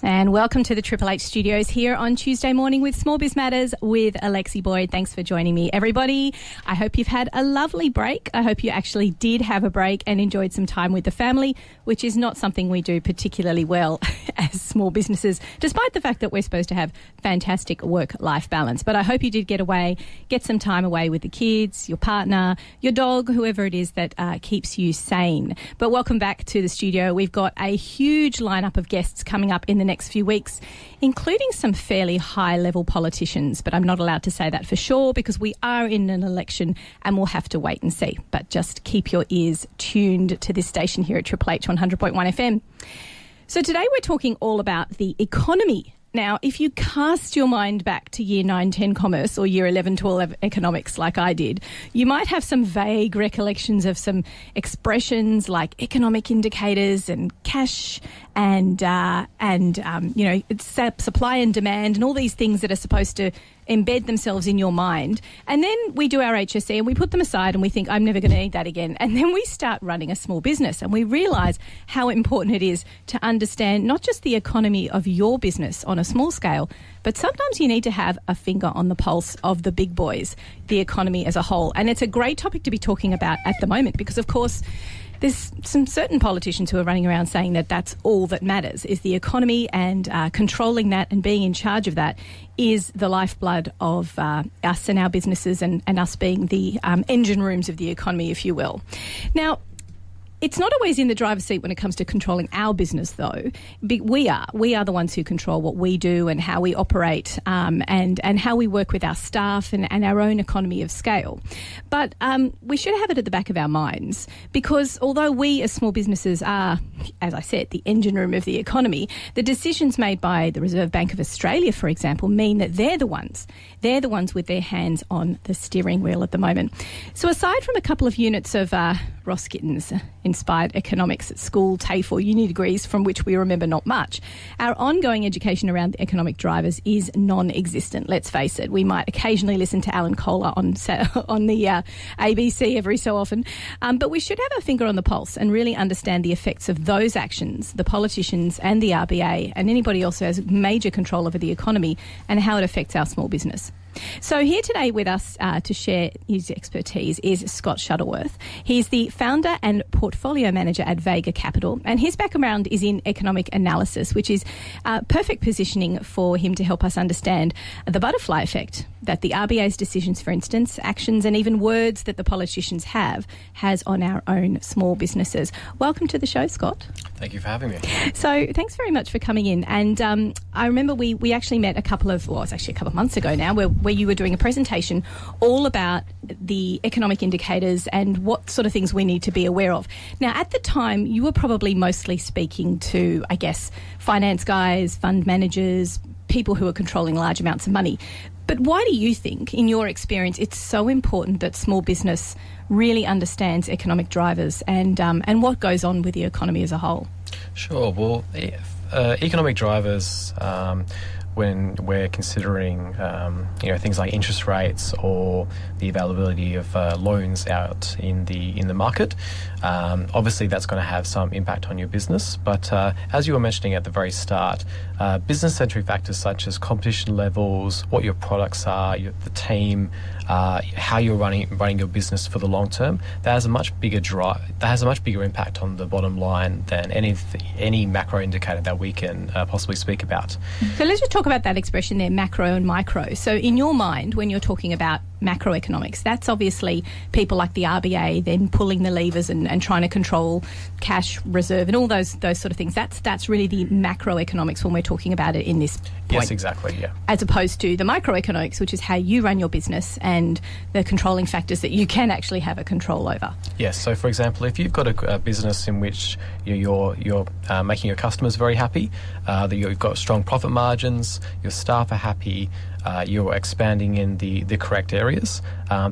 And welcome to the Triple H studios here on Tuesday morning with Small Biz Matters with Alexi Boyd. Thanks for joining me, everybody. I hope you've had a lovely break. I hope you actually did have a break and enjoyed some time with the family, which is not something we do particularly well as small businesses, despite the fact that we're supposed to have fantastic work-life balance. But I hope you did get away, get some time away with the kids, your partner, your dog, whoever it is that keeps you sane. But welcome back to the studio. We've got a huge lineup of guests coming up in the next few weeks, including some fairly high-level politicians, but I'm not allowed to say that for sure because we are in an election and we'll have to wait and see. But just keep your ears tuned to this station here at Triple H 100.1 FM. So today we're talking all about the economy. Now, if you cast your mind back to Year 9-10 Commerce or Year 11-12 Economics like I did, you might have some vague recollections of some expressions like economic indicators and cash and supply and demand and all these things that are supposed to embed themselves in your mind. And then we do our HSC and we put them aside and we think, I'm never going to need that again. And then we start running a small business and we realise how important it is to understand not just the economy of your business on a small scale, but sometimes you need to have a finger on the pulse of the big boys, the economy as a whole. And it's a great topic to be talking about at the moment because, of course, there's some certain politicians who are running around saying that that's all that matters, is the economy, and controlling that and being in charge of that is the lifeblood of us and our businesses and us being the engine rooms of the economy, if you will. Now, it's not always in the driver's seat when it comes to controlling our business, though. We are the ones who control what we do and how we operate and how we work with our staff and our own economy of scale. But we should have it at the back of our minds because although we as small businesses are, as I said, the engine room of the economy, the decisions made by the Reserve Bank of Australia, for example, mean that they're the ones with their hands on the steering wheel at the moment. So aside from a couple of units of Ross Gittins inspired economics at school, TAFE or uni degrees from which we remember not much, our ongoing education around the economic drivers is non-existent, let's face it. We might occasionally listen to Alan Kohler on the ABC every so often, but we should have a finger on the pulse and really understand the effects of those actions, the politicians and the RBA and anybody else who has major control over the economy and how it affects our small business. So here today with us to share his expertise is Scott Shuttleworth. He's the founder and portfolio manager at Vega Capital, and his background is in economic analysis, which is perfect positioning for him to help us understand the butterfly effect that the RBA's decisions, for instance, actions and even words that the politicians has on our own small businesses. Welcome to the show, Scott. Thank you for having me. So thanks very much for coming in. And I remember we actually met a couple of months ago now where you were doing a presentation all about the economic indicators and what sort of things we need to be aware of. Now, at the time, you were probably mostly speaking to, I guess, finance guys, fund managers, people who are controlling large amounts of money. But why do you think, in your experience, it's so important that small business really understands economic drivers and what goes on with the economy as a whole? Sure. Well, economic drivers, when we're considering things like interest rates or the availability of loans out in the market, obviously that's going to have some impact on your business. But as you were mentioning at the very start, business-centric factors such as competition levels, what your products are, the team, how you're running your business for the long term, that has a much bigger impact on the bottom line than any macro indicator that we can possibly speak about. So let's just talk about that expression there, macro and micro. So in your mind, when you're talking about macroeconomics, that's obviously people like the RBA then pulling the levers and trying to control cash reserve and all those sort of things. That's really the macroeconomics when we're talking about it in this point. Yes, exactly, yeah. As opposed to the microeconomics, which is how you run your business and the controlling factors that you can actually have a control over. Yes, so for example, if you've got a business in which you're making your customers very happy, that you've got strong profit margins, your staff are happy, you're expanding in the correct areas,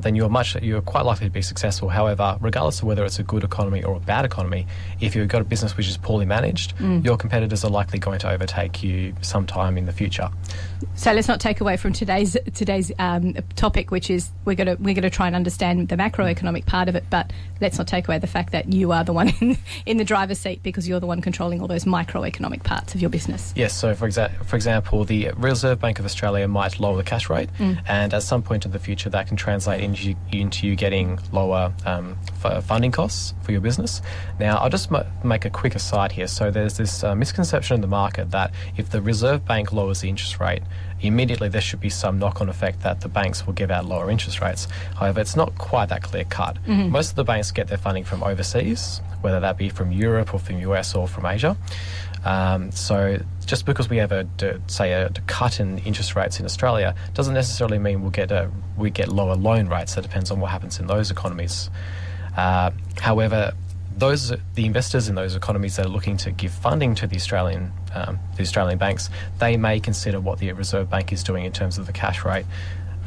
then you're quite likely to be successful. However, regardless of whether it's a good economy or a bad economy, if you've got a business which is poorly managed, your competitors are likely going to overtake you sometime in the future. So let's not take away from today's topic, which is we're going to try and understand the macroeconomic part of it, but let's not take away the fact that you are the one in the driver's seat because you're the one controlling all those microeconomic parts of your business. Yes, so for example, the Reserve Bank of Australia might lower the cash rate, and at some point in the future that can translate into you getting lower funding costs for your business. Now, I'll just make a quick aside here. So there's this misconception in the market that if the Reserve Bank lowers the interest rate, immediately there should be some knock-on effect that the banks will give out lower interest rates. However, it's not quite that clear-cut. Most of the banks get their funding from overseas, whether that be from Europe or from US or from Asia. So just because we have a cut in interest rates in Australia doesn't necessarily mean we get lower loan rates. That depends on what happens in those economies. However, the investors in those economies that are looking to give funding to the Australian banks, they may consider what the Reserve Bank is doing in terms of the cash rate,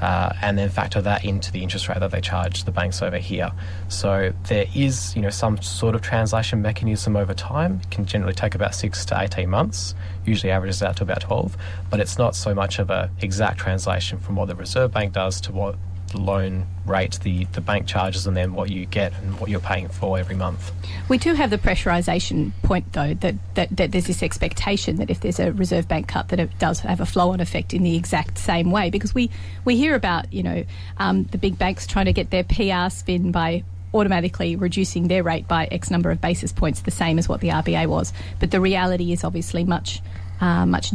and then factor that into the interest rate that they charge the banks over here. So there is, some sort of translation mechanism over time. It can generally take about 6 to 18 months, usually averages out to about 12, but it's not so much of an exact translation from what the Reserve Bank does to what the loan rate the bank charges and then what you get and what you're paying for every month. We do have the pressurisation point, though, that there's this expectation that if there's a Reserve Bank cut, that it does have a flow-on effect in the exact same way, because we hear about, the big banks trying to get their PR spin by automatically reducing their rate by X number of basis points, the same as what the RBA was. But the reality is obviously much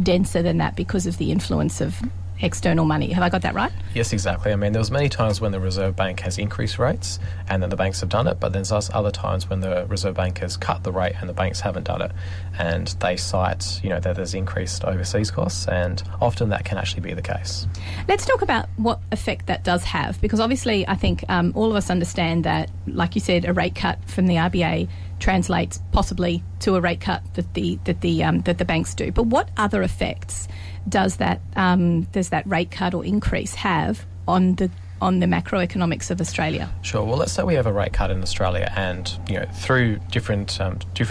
denser than that because of the influence of external money. Have I got that right? Yes, exactly. I mean, there was many times when the Reserve Bank has increased rates and then the banks have done it, but there's other times when the Reserve Bank has cut the rate and the banks haven't done it, and they cite, that there's increased overseas costs, and often that can actually be the case. Let's talk about what effect that does have, because obviously I think all of us understand that, like you said, a rate cut from the RBA translates possibly to a rate cut that the banks do. But what other effects does that rate cut or increase have on the macroeconomics of Australia? Sure. Well, let's say we have a rate cut in Australia, and through different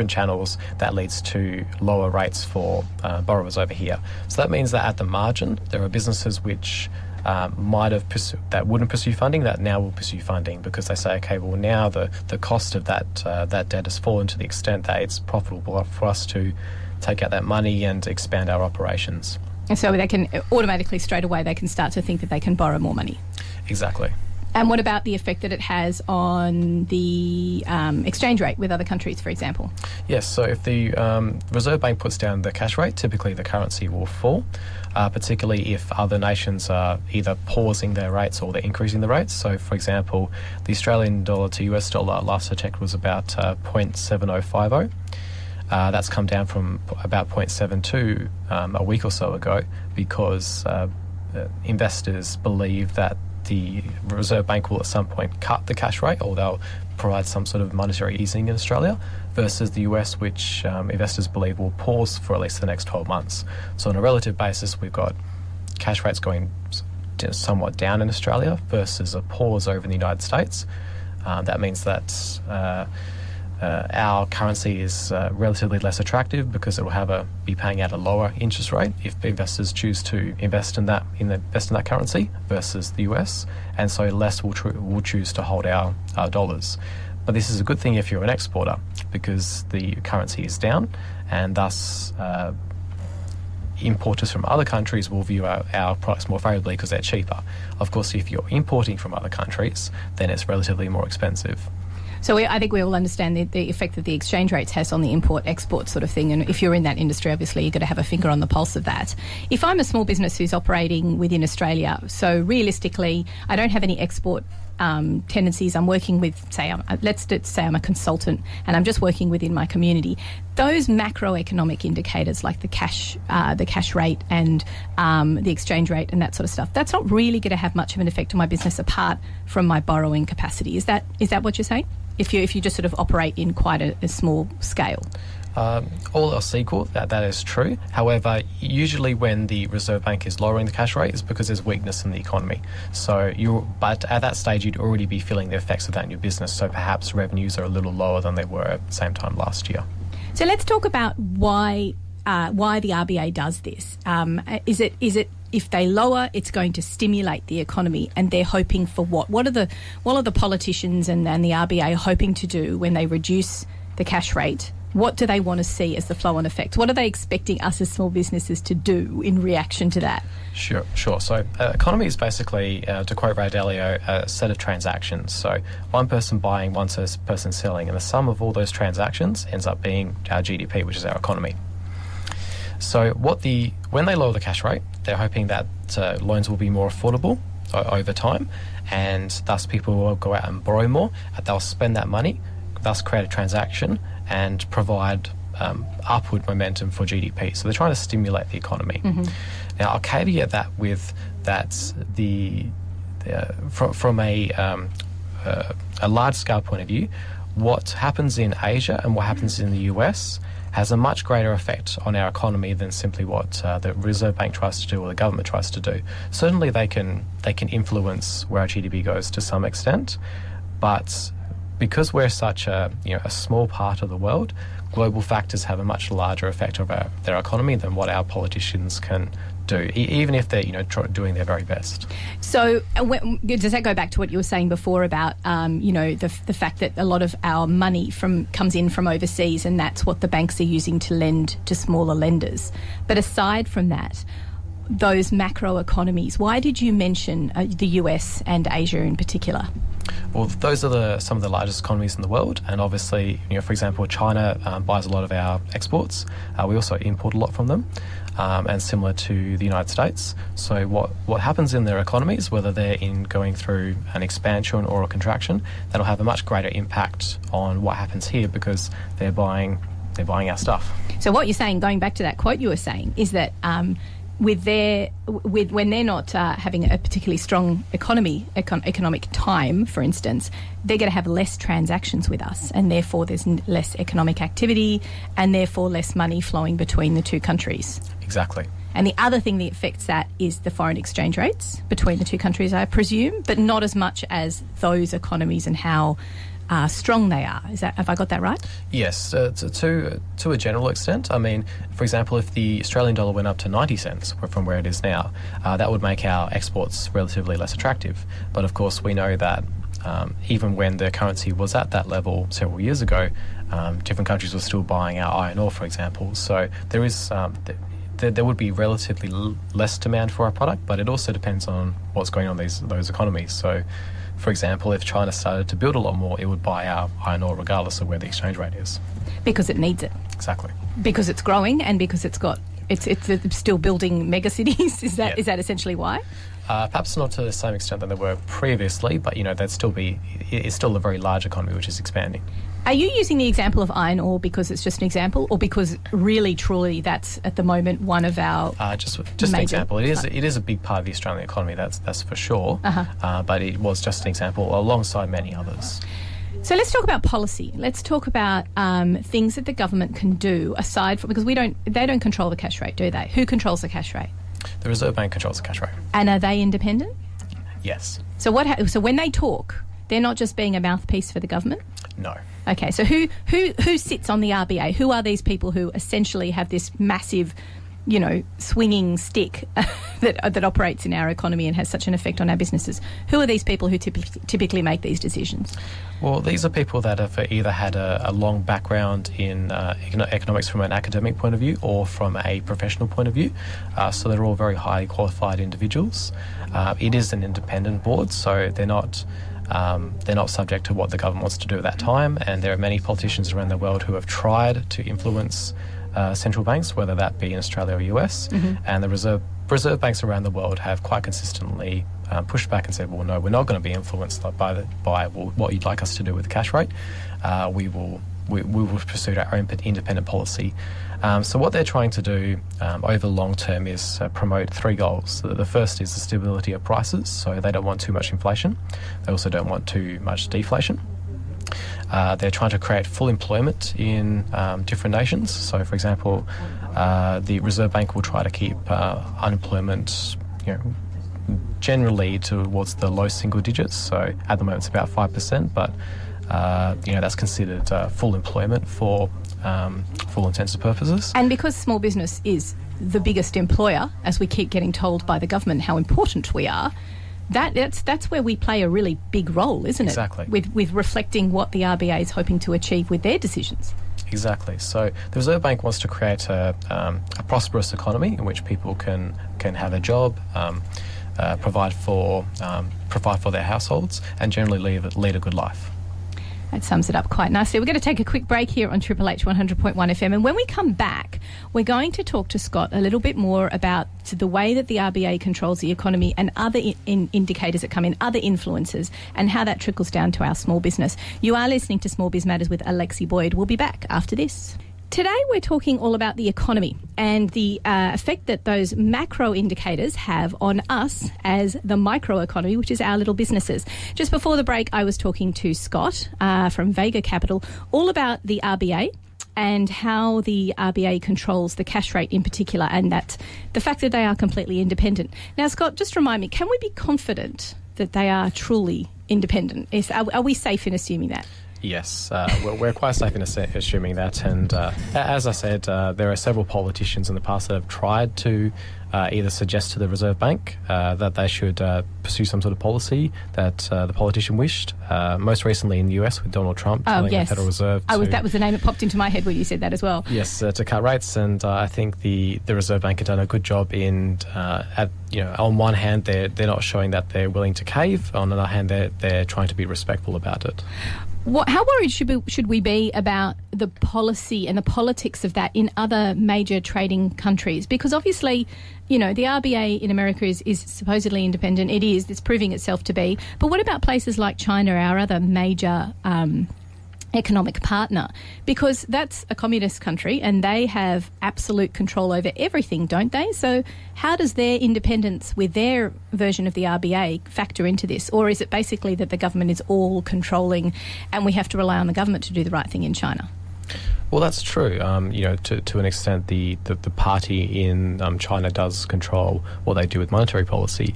channels that leads to lower rates for borrowers over here. So that means that at the margin, there are businesses which that wouldn't pursue funding that now will pursue funding, because they say, okay, well now the cost of that debt has fallen to the extent that it's profitable for us to take out that money and expand our operations. And so they can automatically, straight away, they can start to think that they can borrow more money. Exactly. And what about the effect that it has on the exchange rate with other countries, for example? Yes, so if the Reserve Bank puts down the cash rate, typically the currency will fall, particularly if other nations are either pausing their rates or they're increasing the rates. So, for example, the Australian dollar to US dollar, last I checked, was about 0.7050. That's come down from about 0.72 a week or so ago, because investors believe that the Reserve Bank will at some point cut the cash rate, or they'll provide some sort of monetary easing in Australia, versus the US, which investors believe will pause for at least the next 12 months. So on a relative basis, we've got cash rates going somewhat down in Australia versus a pause over in the United States. That means that our currency is relatively less attractive, because it will be paying out a lower interest rate if investors choose to invest in that currency versus the US, and so less will choose to hold our dollars. But this is a good thing if you're an exporter, because the currency is down, and thus importers from other countries will view our products more favourably because they're cheaper. Of course, if you're importing from other countries, then it's relatively more expensive. So I think we all understand the effect that the exchange rates has on the import-export sort of thing. And if you're in that industry, obviously, you've got to have a finger on the pulse of that. If I'm a small business who's operating within Australia, so realistically, I don't have any export tendencies. I'm working with, let's say I'm a consultant and I'm just working within my community. Those macroeconomic indicators like the cash rate and the exchange rate and that sort of stuff, that's not really going to have much of an effect on my business apart from my borrowing capacity. Is that what you're saying? If you just sort of operate in quite a small scale? All else equal, that is true. However, usually when the Reserve Bank is lowering the cash rate, it's because there's weakness in the economy. But at that stage, you'd already be feeling the effects of that in your business. So perhaps revenues are a little lower than they were at the same time last year. So let's talk about why the RBA does this. Is it if they lower, it's going to stimulate the economy, and they're hoping for what? What are the politicians and the RBA hoping to do when they reduce the cash rate? What do they want to see as the flow-on effect? What are they expecting us as small businesses to do in reaction to that? Sure. So economy is basically, to quote Ray Dalio, a set of transactions. So one person buying, one person selling, and the sum of all those transactions ends up being our GDP, which is our economy. So when they lower the cash rate, they're hoping that loans will be more affordable over time, and thus people will go out and borrow more, and they'll spend that money, thus create a transaction and provide upward momentum for GDP. So they're trying to stimulate the economy. Mm-hmm. Now, I'll caveat that with that from a large-scale point of view, what happens in Asia and what happens in the US has a much greater effect on our economy than simply what the Reserve Bank tries to do or the government tries to do. Certainly they can influence where our GDP goes to some extent, but because we're such a small part of the world, global factors have a much larger effect of their economy than what our politicians can do, even if they're doing their very best. So does that go back to what you were saying before about the fact that a lot of our money comes in from overseas, and that's what the banks are using to lend to smaller lenders? But aside from that, those macro economies, why did you mention the US and Asia in particular? Well, those are some of the largest economies in the world, and obviously, for example, China buys a lot of our exports. We also import a lot from them, and similar to the United States. So what happens in their economies, whether they're going through an expansion or a contraction, that'll have a much greater impact on what happens here because they're buying our stuff. So what you're saying, going back to that quote you were saying, is that when they're not having a particularly strong economic time, for instance, they're going to have less transactions with us, and therefore there's less economic activity, and therefore less money flowing between the two countries. Exactly. And the other thing that affects that is the foreign exchange rates between the two countries, I presume, but not as much as those economies and how strong they are. Have I got that right? Yes, to a general extent. I mean, for example, if the Australian dollar went up to 90 cents from where it is now, that would make our exports relatively less attractive. But of course, we know that even when the currency was at that level several years ago, different countries were still buying our iron ore, for example. So there is there would be relatively less demand for our product, but it also depends on what's going on in those economies. So, for example, if China started to build a lot more, it would buy our iron ore regardless of where the exchange rate is. Because it needs it. Exactly. Because it's growing and because it's still building megacities. Is that essentially why? Perhaps not to the same extent that they were previously, but it's still a very large economy which is expanding. Are you using the example of iron ore because it's just an example, or because really, truly, that's at the moment one of our just an example. It is a big part of the Australian economy. That's for sure. But it was just an example alongside many others. So let's talk about policy. Let's talk about things that the government can do aside from, because they don't control the cash rate, do they? Who controls the cash rate? The Reserve Bank controls the cash rate. And are they independent? Yes. So so when they talk, they're not just being a mouthpiece for the government? No. Okay, so who sits on the RBA? Who are these people who essentially have this massive, swinging stick that operates in our economy and has such an effect on our businesses? Who are these people who typically make these decisions? Well, these are people that have either had a long background in economics from an academic point of view or from a professional point of view. So they're all very highly qualified individuals. It is an independent board, so they're not subject to what the government wants to do at that time. And there are many politicians around the world who have tried to influence central banks, whether that be in Australia or US. Mm-hmm. And the reserve banks around the world have quite consistently pushed back and said, well, no, we're not going to be influenced by what you'd like us to do with the cash rate. We will pursue our own independent policy. So what they're trying to do over the long term is promote three goals. The first is the stability of prices, so they don't want too much inflation. They also don't want too much deflation. They're trying to create full employment in different nations. So, for example, the Reserve Bank will try to keep unemployment, generally towards the low single digits. So at the moment it's about 5%, but that's considered full employment for all intents and purposes. And because small business is the biggest employer, as we keep getting told by the government how important we are, that's where we play a really big role, isn't it? Exactly. With reflecting what the RBA is hoping to achieve with their decisions. Exactly. So the Reserve Bank wants to create a prosperous economy in which people can have a job, provide for their households, and generally lead a good life. That sums it up quite nicely. We're going to take a quick break here on Triple H 100.1 FM, and when we come back, we're going to talk to Scott a little bit more about the way that the RBA controls the economy and other indicators that come in, other influences, and how that trickles down to our small business. You are listening to Small Biz Matters with Alexi Boyd. We'll be back after this. Today we're talking all about the economy and the effect that those macro indicators have on us as the microeconomy, which is our little businesses. Just before the break, I was talking to Scott from Vega Capital all about the RBA and how the RBA controls the cash rate in particular, and that the fact that they are completely independent. Now, Scott, just remind me, can we be confident that they are truly independent? Are we safe in assuming that? Yes, we're quite safe in assuming that. And as I said, there are several politicians in the past that have tried to either suggest to the Reserve Bank that they should pursue some sort of policy that the politician wished. Most recently in the US with Donald Trump telling the Federal Reserve that was the name that popped into my head when you said that as well. Yes, to cut rates. And I think the Reserve Bank have done a good job in, on one hand, they're not showing that they're willing to cave. On the other hand, they're trying to be respectful about it. How worried should we be about the policy and the politics of that in other major trading countries? Because obviously, the RBA in America is supposedly independent. It's proving itself to be. But what about places like China, our other major economic partner? Because that's a communist country and they have absolute control over everything, don't they? So how does their independence with their version of the RBA factor into this? Or is it basically that the government is all controlling and we have to rely on the government to do the right thing in China? Well, that's true. To an extent, the party in China does control what they do with monetary policy.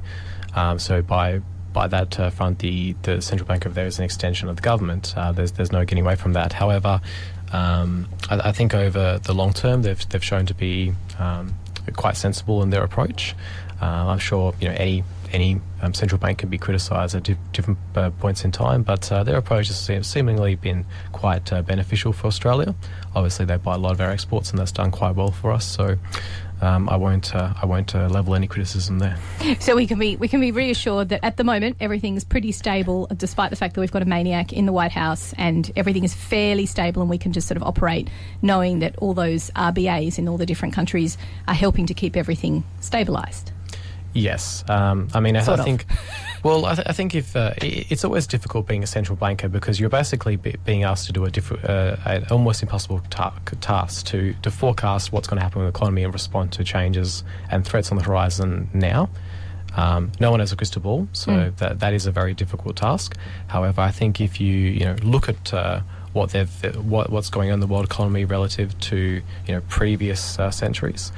So by that front, the central bank over there is an extension of the government. There's no getting away from that. However, I think over the long term, they've shown to be quite sensible in their approach. I'm sure any central bank can be criticised at different points in time, but their approach has seemingly been quite beneficial for Australia. Obviously, they buy a lot of our exports, and that's done quite well for us. So. I won't level any criticism there. So we can be reassured that at the moment everything's pretty stable, despite the fact that we've got a maniac in the White House, and everything is fairly stable, and we can just sort of operate knowing that all those RBAs in all the different countries are helping to keep everything stabilised. Yes, I think. Well, I think if it's always difficult being a central banker because you're basically being asked to do an almost impossible task to forecast what's going to happen with the economy and respond to changes and threats on the horizon now. No one has a crystal ball, so that is a very difficult task. However, I think if you look at what's going on in the world economy relative to previous centuries,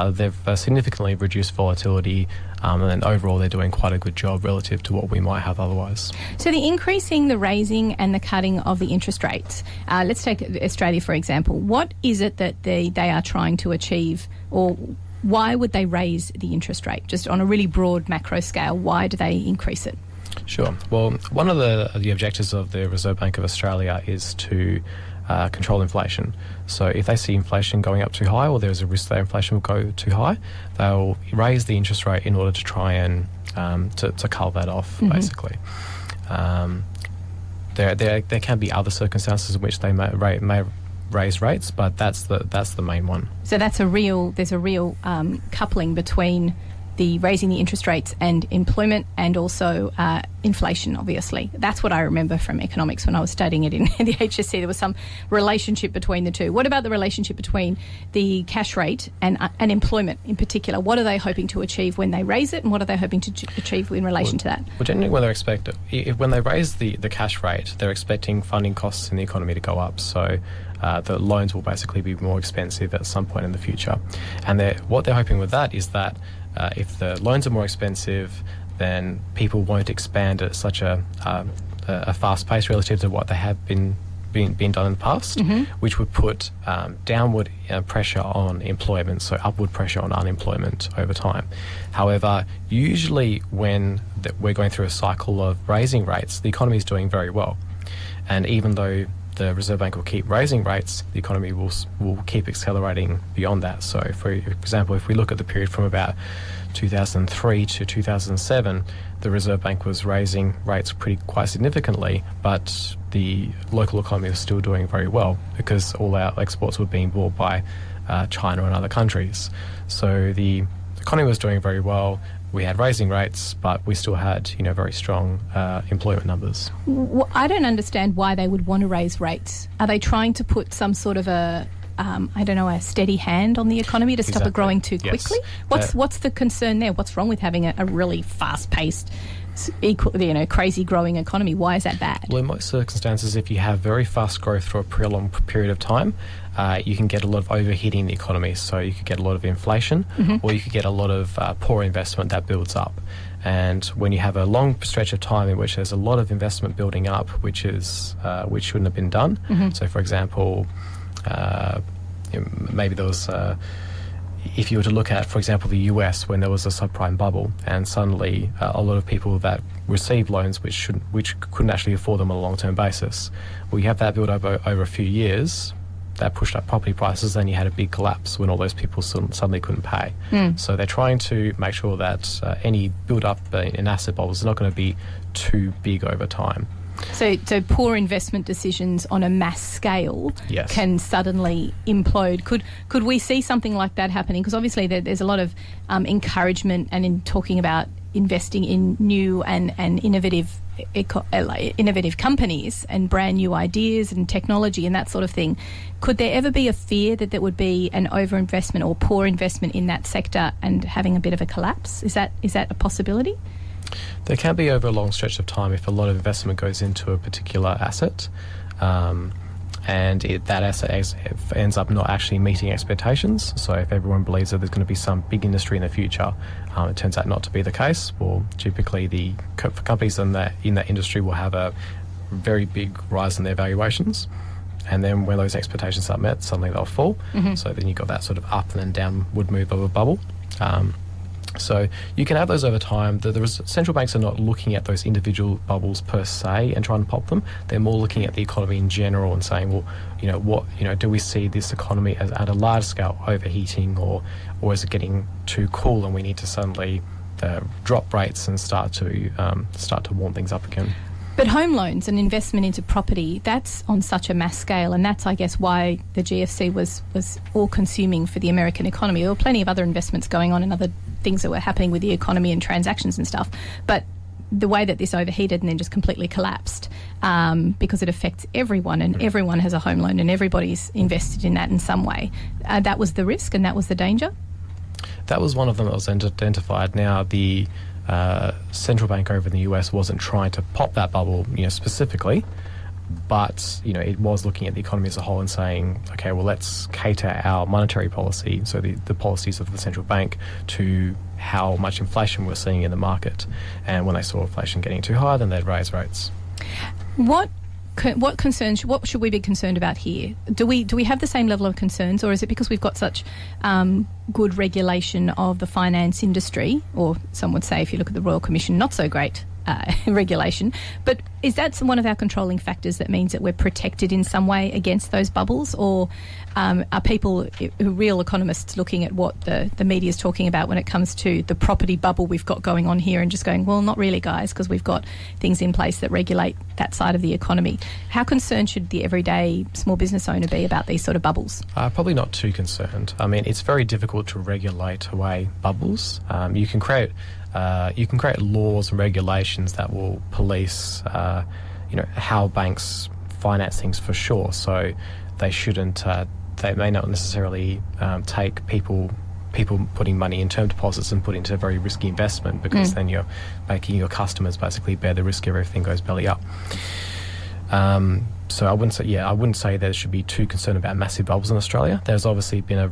they've significantly reduced volatility, and then overall they're doing quite a good job relative to what we might have otherwise. So the increasing, the raising and the cutting of the interest rates, let's take Australia for example. What is it that they are trying to achieve, or why would they raise the interest rate? Just on a really broad macro scale, why do they increase it? Sure. Well, one of the objectives of the Reserve Bank of Australia is to control inflation. So if they see inflation going up too high, or there's a risk that inflation will go too high, they'll raise the interest rate in order to try and to cull that off, basically. There can be other circumstances in which they may raise rates, but that's the main one. So there's a real coupling between the raising the interest rates and employment, and also inflation, obviously. That's what I remember from economics when I was studying it in the HSC. There was some relationship between the two. What about the relationship between the cash rate and employment in particular? What are they hoping to achieve when they raise it, and what are they hoping to achieve in relation to that? Well, generally when when they raise the cash rate, they're expecting funding costs in the economy to go up. So the loans will basically be more expensive at some point in the future. And what they're hoping with that is that if the loans are more expensive, then people won't expand at such a fast pace relative to what they have been done in the past, which would put downward pressure on employment, so upward pressure on unemployment over time. However, usually when we're going through a cycle of raising rates, the economy is doing very well. And even though the Reserve Bank will keep raising rates, the economy will keep accelerating beyond that. So, for example, if we look at the period from about 2003 to 2007, the Reserve Bank was raising rates quite significantly, but the local economy was still doing very well because all our exports were being bought by China and other countries. So the economy was doing very well. We had raising rates, but we still had, very strong employment numbers. Well, I don't understand why they would want to raise rates. Are they trying to put some sort of a steady hand on the economy to stop it growing too quickly? Yes. What's the concern there? What's wrong with having a really fast-paced, crazy growing economy? Why is that bad? Well, in most circumstances, if you have very fast growth for a prolonged period of time, you can get a lot of overheating the economy. So you could get a lot of inflation, or you could get a lot of poor investment that builds up. And when you have a long stretch of time in which there's a lot of investment building up, which shouldn't have been done. So, for example, maybe there was, if you were to look at, for example, the US, when there was a subprime bubble, and suddenly a lot of people that received loans which couldn't actually afford them on a long-term basis. Well, you have that build up over a few years. That pushed up property prices, then you had a big collapse when all those people suddenly couldn't pay. So they're trying to make sure that any build-up in asset bubbles is not going to be too big over time. So poor investment decisions on a mass scale can suddenly implode. Could we see something like that happening? Because obviously there's a lot of encouragement and in talking about investing in new and innovative companies and brand new ideas and technology and that sort of thing. Could there ever be a fear that there would be an overinvestment or poor investment in that sector and having a bit of a collapse? Is that a possibility? There can be over a long stretch of time if a lot of investment goes into a particular asset, and that asset ends up not actually meeting expectations. So if everyone believes that there's going to be some big industry in the future, it turns out not to be the case. Well, typically the companies in that industry will have a very big rise in their valuations. And then when those expectations are met, suddenly they'll fall. So then you've got that sort of up and then downward move of a bubble. So you can have those over time. The central banks are not looking at those individual bubbles per se and trying to pop them. They're more looking at the economy in general and saying, well, do we see this economy as at a large scale overheating, or is it getting too cool and we need to suddenly drop rates and start to warm things up again? But home loans and investment into property, that's on such a mass scale, and that's, I guess, why the GFC was all-consuming for the American economy. There were plenty of other investments going on and other things that were happening with the economy and transactions and stuff, but the way that this overheated and then just completely collapsed because it affects everyone, and everyone has a home loan and everybody's invested in that in some way. That was the risk and that was the danger? That was one of them that was identified. Now, the central bank over in the US wasn't trying to pop that bubble, specifically, but it was looking at the economy as a whole and saying, okay, well, let's cater our monetary policy, so the policies of the central bank, to how much inflation we're seeing in the market. And when they saw inflation getting too high, then they'd raise rates. What should we be concerned about here? Do we have the same level of concerns, or is it because we've got such good regulation of the finance industry, or some would say, if you look at the Royal Commission, not so great regulation. But is that one of our controlling factors that means that we're protected in some way against those bubbles? Or are people, real economists, looking at what the media is talking about when it comes to the property bubble we've got going on here and just going, well, not really, guys, because we've got things in place that regulate that side of the economy? How concerned should the everyday small business owner be about these sort of bubbles? Probably not too concerned. I mean, it's very difficult to regulate away bubbles. You can create laws and regulations that will police, how banks finance things for sure. So they shouldn't. They may not necessarily take people putting money in term deposits and put into a very risky investment, because then you're making your customers basically bear the risk if everything goes belly up. So I wouldn't say there should be too concerned about massive bubbles in Australia. There's obviously been a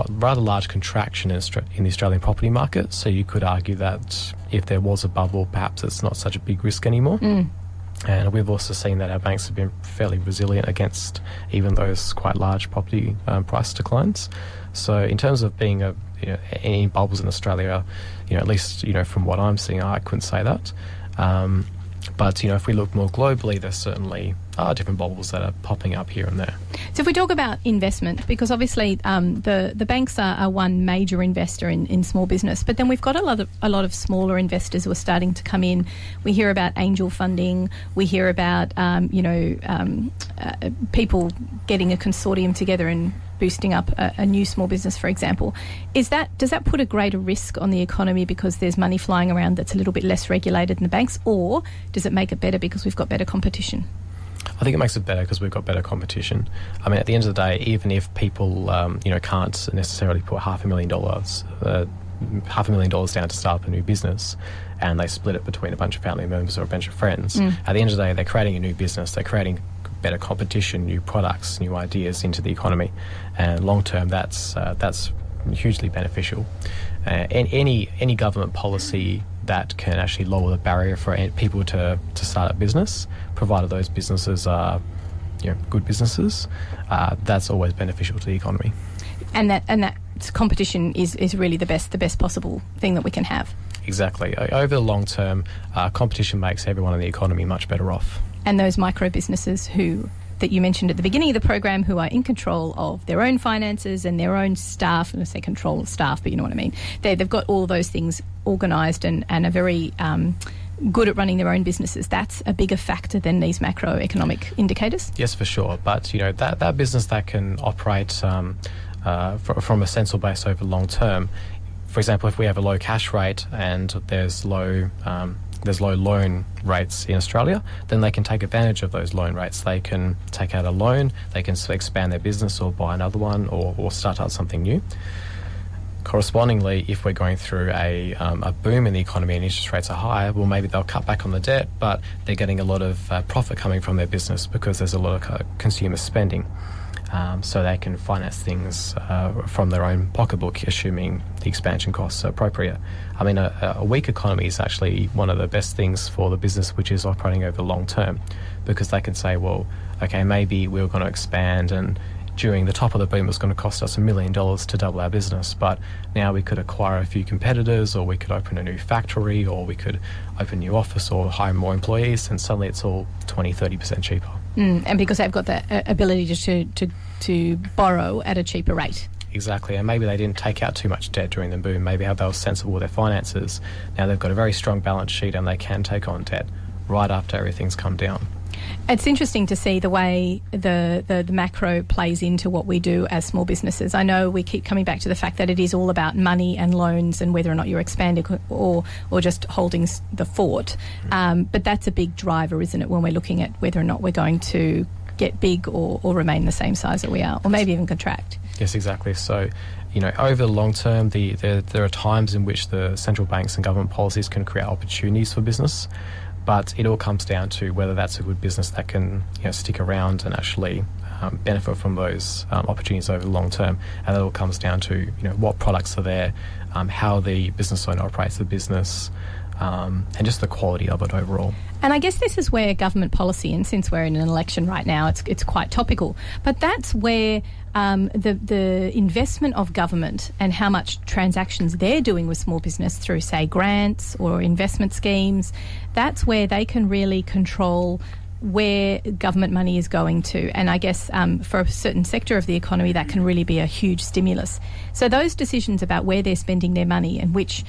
rather large contraction in the Australian property market, so you could argue that if there was a bubble, perhaps it's not such a big risk anymore. And we've also seen that our banks have been fairly resilient against even those quite large property price declines. So in terms of being any bubbles in Australia, at least from what I'm seeing, I couldn't say that. But if we look more globally, there certainly are different bubbles that are popping up here and there. So if we talk about investment, because obviously the banks are one major investor in small business, but then we've got a lot of smaller investors who are starting to come in. We hear about angel funding. We hear about people getting a consortium together and boosting up a new small business, for example. Does that put a greater risk on the economy because there's money flying around that's a little bit less regulated than the banks, or does it make it better because we've got better competition? I think it makes it better because we've got better competition. I mean, at the end of the day, even if people, can't necessarily put $500,000 down to start up a new business, and they split it between a bunch of family members or a bunch of friends, at the end of the day, they're creating a new business. They're creating better competition, new products, new ideas into the economy, and long term, that's hugely beneficial. Any government policy that can actually lower the barrier for people to start a business, provided those businesses are good businesses, that's always beneficial to the economy. And that competition is really the best possible thing that we can have. Exactly. Over the long term, competition makes everyone in the economy much better off. And those micro businesses that you mentioned at the beginning of the program, who are in control of their own finances and their own staff, and I say control of staff, but you know what I mean. They've got all those things organised and are very good at running their own businesses. That's a bigger factor than these macroeconomic indicators. Yes, for sure. But that business that can operate from a sensible base over long term. For example, if we have a low cash rate and there's low loan rates in Australia, then they can take advantage of those loan rates. They can take out a loan, they can expand their business or buy another one or start out something new. Correspondingly, if we're going through a boom in the economy and interest rates are higher, well, maybe they'll cut back on the debt, but they're getting a lot of profit coming from their business because there's a lot of consumer spending. So they can finance things from their own pocketbook, assuming the expansion costs are appropriate. I mean, a weak economy is actually one of the best things for the business which is operating over the long term, because they can say, well, okay, maybe we're going to expand, and during the top of the boom it was going to cost us $1 million to double our business, but now we could acquire a few competitors, or we could open a new factory, or we could open a new office or hire more employees, and suddenly it's all 20-30% cheaper. And because they've got the ability to borrow at a cheaper rate. Exactly, and maybe they didn't take out too much debt during the boom. Maybe they were sensible with their finances. Now they've got a very strong balance sheet and they can take on debt right after everything's come down. It's interesting to see the way the macro plays into what we do as small businesses. I know we keep coming back to the fact that it is all about money and loans and whether or not you're expanding or just holding the fort. But that's a big driver, isn't it, when we're looking at whether or not we're going to get big or remain the same size that we are, or maybe even contract. Yes, exactly. So, over the long term, there are times in which the central banks and government policies can create opportunities for business. But it all comes down to whether that's a good business that can stick around and actually benefit from those opportunities over the long term. And it all comes down to what products are there, how the business owner operates the business, and just the quality of it overall. And I guess this is where government policy, and since we're in an election right now, it's quite topical, but that's where the investment of government and how much transactions they're doing with small business through, say, grants or investment schemes, that's where they can really control where government money is going to. And I guess for a certain sector of the economy, that can really be a huge stimulus. So those decisions about where they're spending their money and which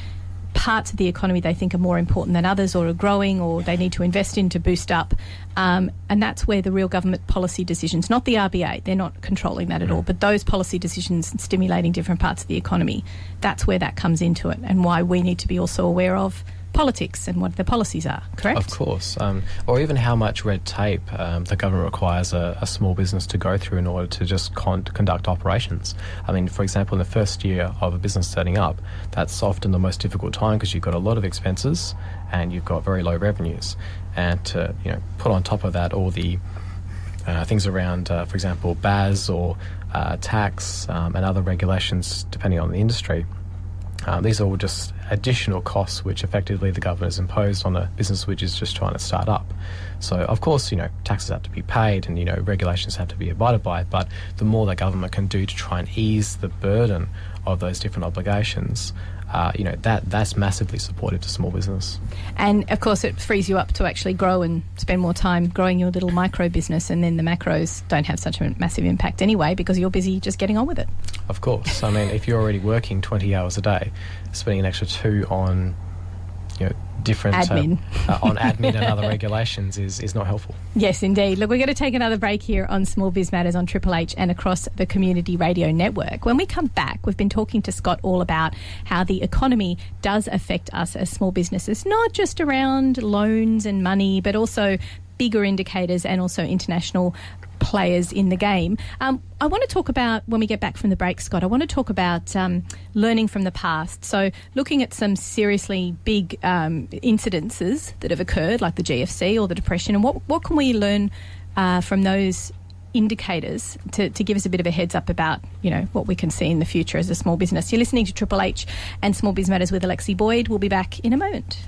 parts of the economy they think are more important than others or are growing or they need to invest in to boost up. And that's where the real government policy decisions, not the RBA, they're not controlling that at all, but those policy decisions stimulating different parts of the economy, that's where that comes into it and why we need to be also aware of politics and what the policies are, correct? Of course. Or even how much red tape the government requires a small business to go through in order to just conduct operations. I mean, for example, in the first year of a business setting up, that's often the most difficult time because you've got a lot of expenses and you've got very low revenues. And to put on top of that all the things around, for example, BAS or tax and other regulations depending on the industry. These are all just additional costs which effectively the government has imposed on a business which is just trying to start up. So, of course, taxes have to be paid and, regulations have to be abided by, but the more the government can do to try and ease the burden of those different obligations, that's massively supportive to small business. And, of course, it frees you up to actually grow and spend more time growing your little micro business, and then the macros don't have such a massive impact anyway because you're busy just getting on with it. Of course. I mean, if you're already working 20 hours a day, spending an extra 2 on different admin on admin and other regulations is not helpful. Yes, indeed. Look, we're going to take another break here on Small Biz Matters on Triple H and across the Community Radio Network. When we come back, we've been talking to Scott all about how the economy does affect us as small businesses, not just around loans and money, but also bigger indicators and also international players in the game. I want to talk about, when we get back from the break, Scott, I want to talk about learning from the past. So looking at some seriously big incidences that have occurred, like the GFC or the Depression, and what can we learn from those indicators to give us a bit of a heads up about, what we can see in the future as a small business. You're listening to Triple H and Small Biz Matters with Alexi Boyd. We'll be back in a moment.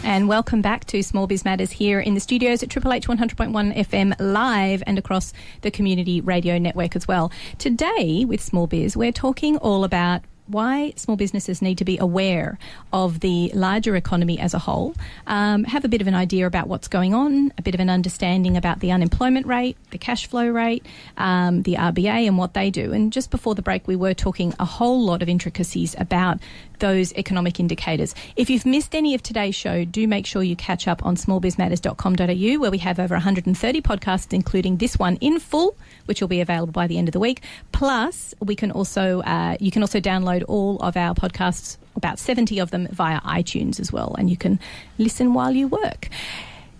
And welcome back to Small Biz Matters here in the studios at Triple H 100.1 FM live and across the Community Radio Network as well. Today with Small Biz, we're talking all about why small businesses need to be aware of the larger economy as a whole, have a bit of an idea about what's going on, a bit of an understanding about the unemployment rate, the cash flow rate, the RBA and what they do. And just before the break, we were talking a whole lot of intricacies about those economic indicators. If you've missed any of today's show, do make sure you catch up on smallbizmatters.com.au, where we have over 130 podcasts, including this one in full, which will be available by the end of the week. Plus, you can also download all of our podcasts, about 70 of them, via iTunes as well, and you can listen while you work.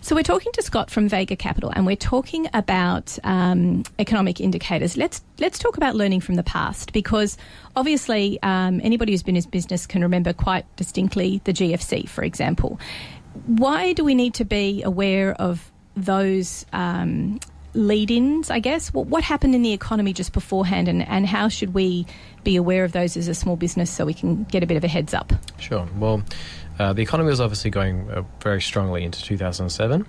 So we're talking to Scott from Vega Capital, and we're talking about economic indicators. Let's talk about learning from the past, because obviously anybody who's been in business can remember quite distinctly the GFC, for example. Why do we need to be aware of those lead-ins, I guess? What happened in the economy just beforehand, and how should we be aware of those as a small business so we can get a bit of a heads up? Sure. Well, the economy was obviously going very strongly into 2007.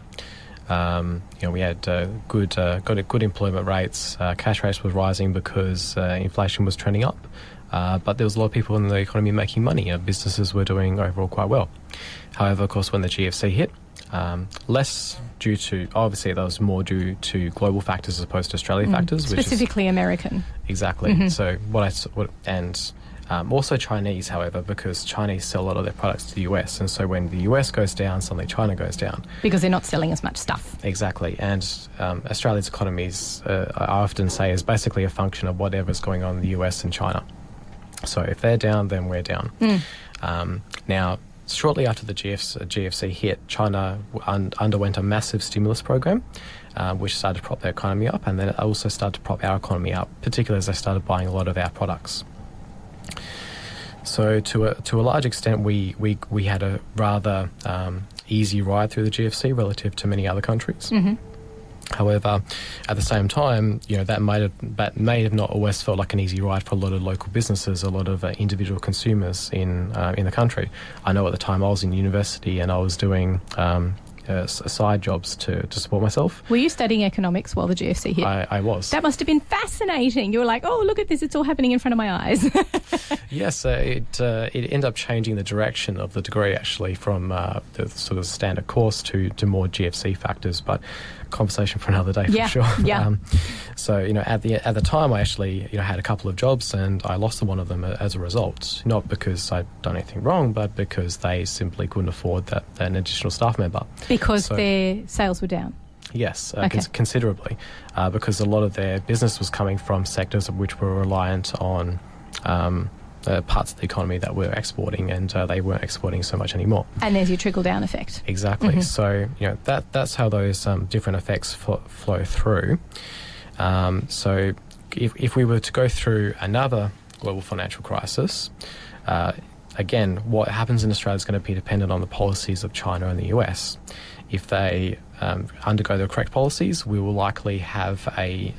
We had good employment rates. Cash rates was rising because inflation was trending up. But there was a lot of people in the economy making money. Businesses were doing overall quite well. However, of course, when the GFC hit, less due to, obviously that was more due to global factors as opposed to Australian factors. Specifically American. Exactly. Mm-hmm. So also Chinese, however, because Chinese sell a lot of their products to the US, and so when the US goes down, suddenly China goes down. Because they're not selling as much stuff. Exactly. And Australia's economies, I often say, is basically a function of whatever's going on in the US and China. So if they're down, then we're down. Now, shortly after the GFC hit, China underwent a massive stimulus program, which started to prop their economy up, and then it also started to prop our economy up, particularly as they started buying a lot of our products. So to a large extent, we had a rather easy ride through the GFC relative to many other countries. Mm-hmm. However, at the same time, that may have not always felt like an easy ride for a lot of local businesses, a lot of individual consumers in the country. I know at the time I was in university and I was doing side jobs to support myself. Were you studying economics while the GFC hit? I was. That must have been fascinating. You were like, oh, look at this, it's all happening in front of my eyes. Yes, it ended up changing the direction of the degree, actually, from the sort of standard course to more GFC factors, but conversation for another day for sure. Yeah. So, at the time, I actually had a couple of jobs and I lost one of them as a result, not because I'd done anything wrong, but because they simply couldn't afford an additional staff member. Because their sales were down? Yes, considerably, because a lot of their business was coming from sectors which were reliant on parts of the economy that were exporting, and they weren't exporting so much anymore. And there's your trickle-down effect. Exactly. Mm-hmm. So, that's how those different effects flow through. So if we were to go through another global financial crisis, again, what happens in Australia is going to be dependent on the policies of China and the US. If they undergo the correct policies, we will likely have a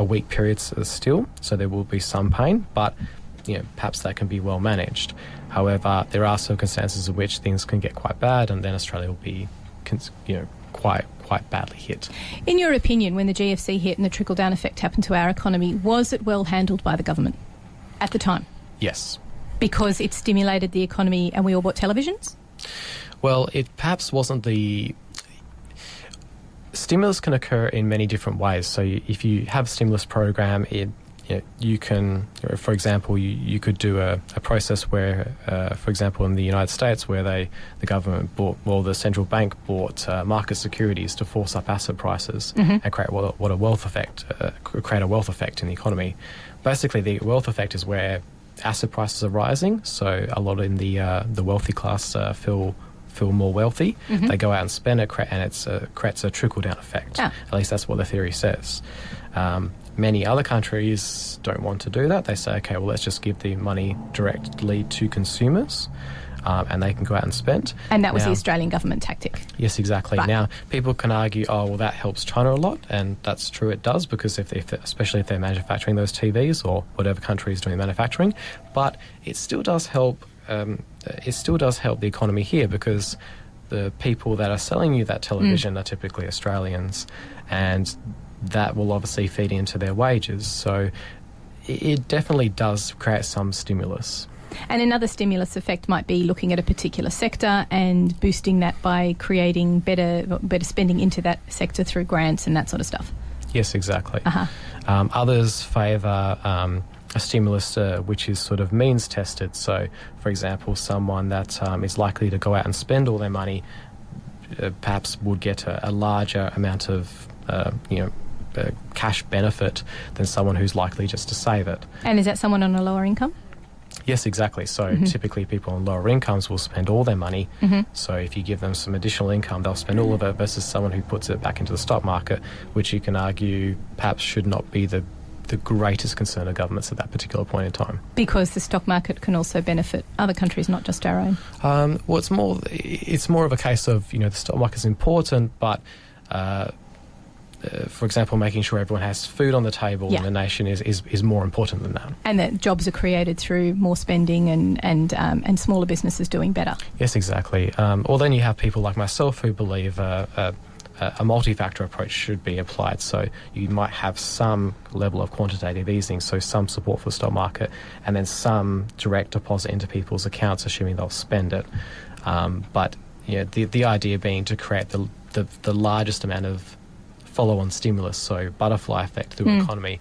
weak period still, so there will be some pain, but perhaps that can be well managed. However, there are circumstances in which things can get quite bad, and then Australia will be quite badly hit. In your opinion, when the GFC hit and the trickle-down effect happened to our economy, was it well handled by the government at the time? Yes. Because it stimulated the economy and we all bought televisions? Well, it perhaps wasn't the... Stimulus can occur in many different ways. So if you have a stimulus program, you can, for example, you could do a process where, for example, in the United States, where the central bank bought market securities to force up asset prices and create a wealth effect in the economy. Basically, the wealth effect is where asset prices are rising, so a lot in the wealthy class feel more wealthy. Mm-hmm. They go out and spend it, and it creates a trickle-down effect. At least that's what the theory says. Many other countries don't want to do that. They say, okay, well, let's just give the money directly to consumers, and they can go out and spend. And that was the Australian government tactic. Yes, exactly. But now, people can argue, oh, well, that helps China a lot, and that's true, it does, because especially if they're manufacturing those TVs or whatever country is doing manufacturing, but it still does help. It still does help the economy here, because the people that are selling you that television are typically Australians, and that will obviously feed into their wages. So it definitely does create some stimulus. And another stimulus effect might be looking at a particular sector and boosting that by creating better spending into that sector through grants and that sort of stuff. Yes, exactly. Others favour a stimulus which is sort of means tested. So, for example, someone that is likely to go out and spend all their money perhaps would get a larger amount of cash benefit than someone who's likely just to save it. And is that someone on a lower income? Yes, exactly. So typically people on lower incomes will spend all their money. So if you give them some additional income, they'll spend all of it, versus someone who puts it back into the stock market, which you can argue perhaps should not be the greatest concern of governments at that particular point in time. Because the stock market can also benefit other countries, not just our own. Well, it's more of a case of, the stock market is important, but for example, making sure everyone has food on the table in the nation is more important than that. And that jobs are created through more spending and smaller businesses doing better. Yes, exactly. Or then you have people like myself who believe a multi-factor approach should be applied. So you might have some level of quantitative easing, so some support for the stock market, and then some direct deposit into people's accounts, assuming they'll spend it. But the idea being to create the largest amount of follow-on stimulus, so butterfly effect through the economy,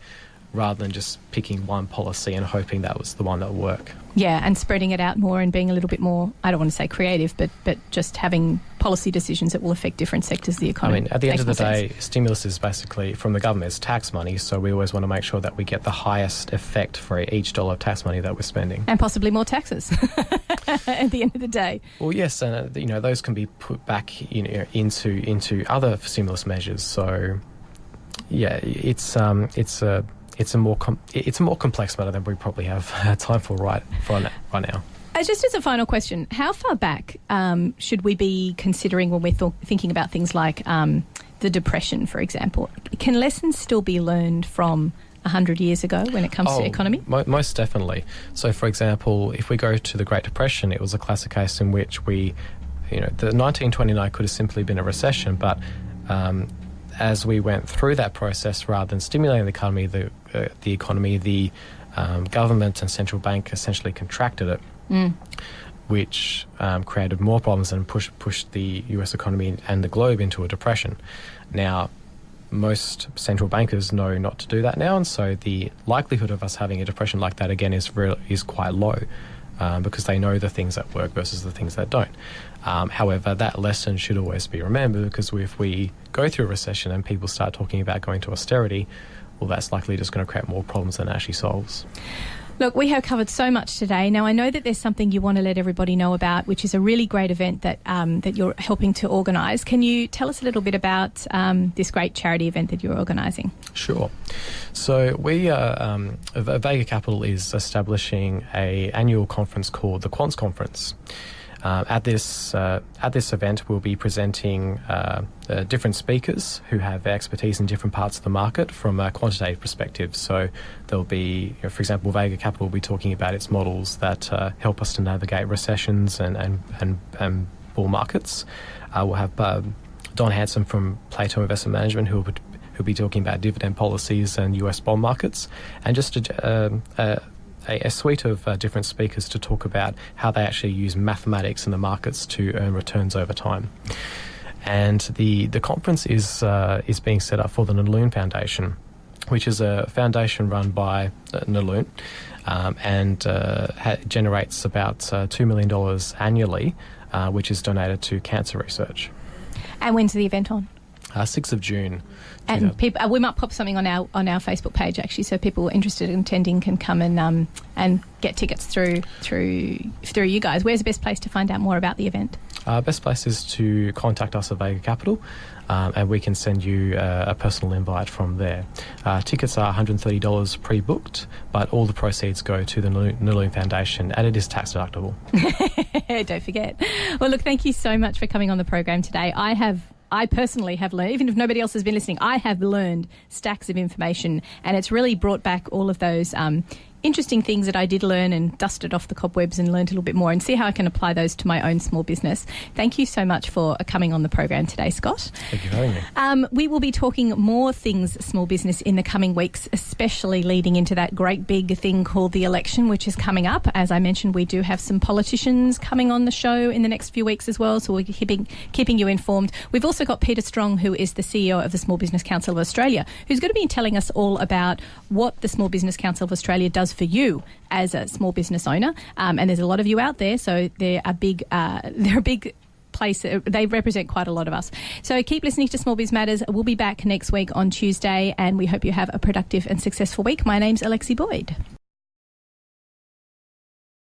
rather than just picking one policy and hoping that was the one that would work. Yeah, and spreading it out more and being a little bit more, I don't want to say creative, but just having policy decisions that will affect different sectors of the economy. I mean, at the end of the day, stimulus is basically, from the government, it's tax money, so we always want to make sure that we get the highest effect for each dollar of tax money that we're spending. And possibly more taxes at the end of the day. Well, yes, and those can be put back into other stimulus measures. So, yeah, it's a more complex matter than we probably have time for right now. Just as a final question, how far back should we be considering when we're thinking about things like the the Depression, for example. Can lessons still be learned from 100 years ago when it comes to economy? Most definitely. So, for example, if we go to the Great Depression, it was a classic case in which the 1929 could have simply been a recession, but as we went through that process, rather than stimulating the economy, the government and central bank essentially contracted it, which created more problems and pushed the US economy and the globe into a depression. Now, most central bankers know not to do that now, and so the likelihood of us having a depression like that again is quite low, because they know the things that work versus the things that don't. However, that lesson should always be remembered, because if we go through a recession and people start talking about going to austerity, well, that's likely just going to create more problems than it actually solves. Look, we have covered so much today. Now, I know that there's something you want to let everybody know about, which is a really great event that that you're helping to organise. Can you tell us a little bit about this great charity event that you're organising? Sure. So we Vega Capital is establishing an annual conference called the Quants Conference. At this event, we'll be presenting different speakers who have expertise in different parts of the market from a quantitative perspective. So there'll be, for example, Vega Capital will be talking about its models that help us to navigate recessions and bull markets. We'll have Don Hanson from Plato Investment Management who'll be talking about dividend policies and US bond markets, and just a suite of different speakers to talk about how they actually use mathematics in the markets to earn returns over time. And the conference is being set up for the Naloon Foundation, which is a foundation run by Naloon, and generates about $2 million annually, which is donated to cancer research. And when's the event on? 6th of June. And people, we might pop something on our Facebook page, actually, so people interested in attending can come and get tickets through you guys. Where's the best place to find out more about the event? Best place is to contact us at Vega Capital, and we can send you a personal invite from there. Tickets are $130 pre-booked, but all the proceeds go to the Naloon Foundation, and it is tax deductible. Don't forget. Well, look, thank you so much for coming on the program today. I personally have learned, even if nobody else has been listening, I have learned stacks of information, and it's really brought back all of those interesting things that I did learn and dusted off the cobwebs and learned a little bit more, and see how I can apply those to my own small business. Thank you so much for coming on the program today, Scott. Thank you for having me. We will be talking more things small business in the coming weeks, especially leading into that great big thing called the election, which is coming up. As I mentioned, we do have some politicians coming on the show in the next few weeks as well, so we're keeping you informed. We've also got Peter Strong, who is the CEO of the Small Business Council of Australia, who's going to be telling us all about what the Small Business Council of Australia does for you as a small business owner, and there's a lot of you out there, so they're a big place. They represent quite a lot of us. So keep listening to Small Biz Matters. We'll be back next week on Tuesday, and we hope you have a productive and successful week. My name's Alexi Boyd.